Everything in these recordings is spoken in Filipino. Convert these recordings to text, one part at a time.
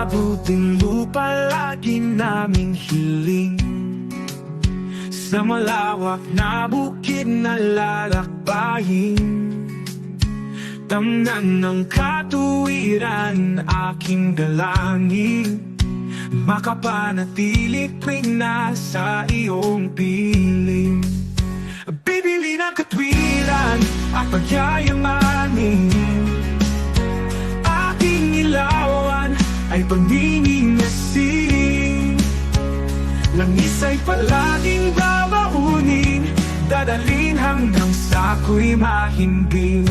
mabuting lupa lagi naming hiling. Sa malawak na bukid na lalakbayin, tamnan ng katuwiran aking dalangin. Makapanatili tuwing nasa iyong piling. Bibili ng katwiran at pagyayamanin, aking ilawan ay panginginasin. Langis ay palaging babaunin, dadalhin hanggang sa ako'y mahimbing.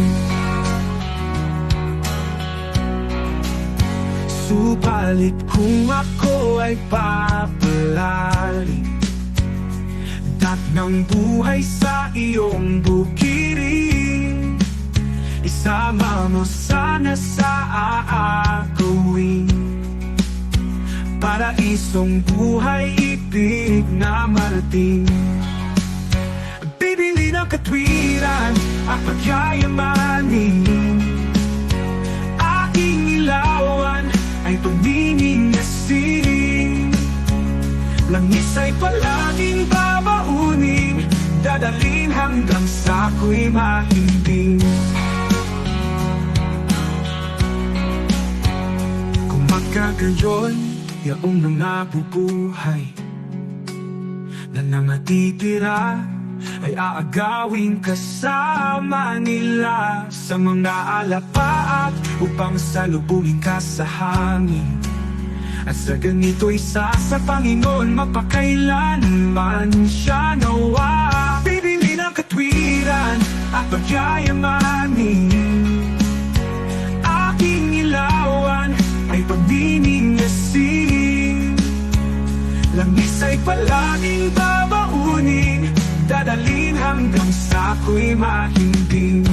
Subalit kung ako ay papalalim, dat ng buhay sa iyong bukirin, isama mo sana sa aagawin. Paraisong buhay, ibig na marating. Bibili ng katwiran at pagyayamanin, aking ilawan ay pagnininasin. Langis ay palaging babaunin, dadalhin hanggang sa ako'y mahimbing. Kung magkagayon, yaong mga bubuhay na nangatitira ay aagawing kasama nila sa mga alapaap upang salubungin ka sa hangin. At sa ganito isa sa Panginoon mapakailanman siya nawa. Bibili ng katwiran at pagyayamanin, aking ilawan ay pagnininasin. Langis ay palaging babaunin, dadalhin hanggang sa ako'y mahimbing.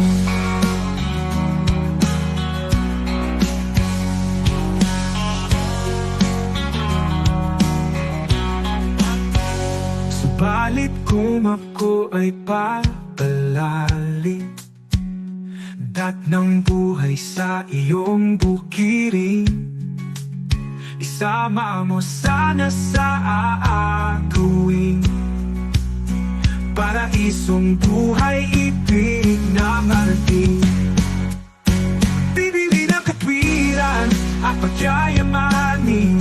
Subalit kung ako ay papalalim, dat ng buhay sa iyong bukirin, isama mo sana sa aagawin. Paraisong buhay, ibig na marating. Bibili ng katwiran at pagyayamanin,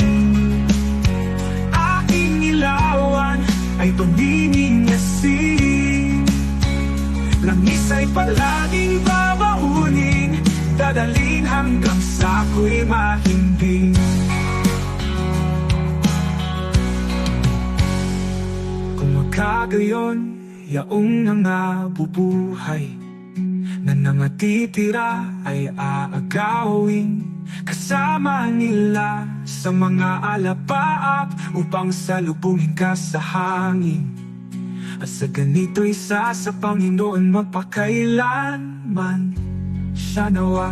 aking ilawan ay pagnininasin. Langis ay palaging babaunin, dadalhin hanggang sa ako'y mahimbing. Kung magkagayon, yaong nangabubuhay na nangatitira ay aagawin kasama nila sa mga alapaap upang salubungin ka sa hangin. At sa ganito isa sa Panginoon mapakailanman siya nawa.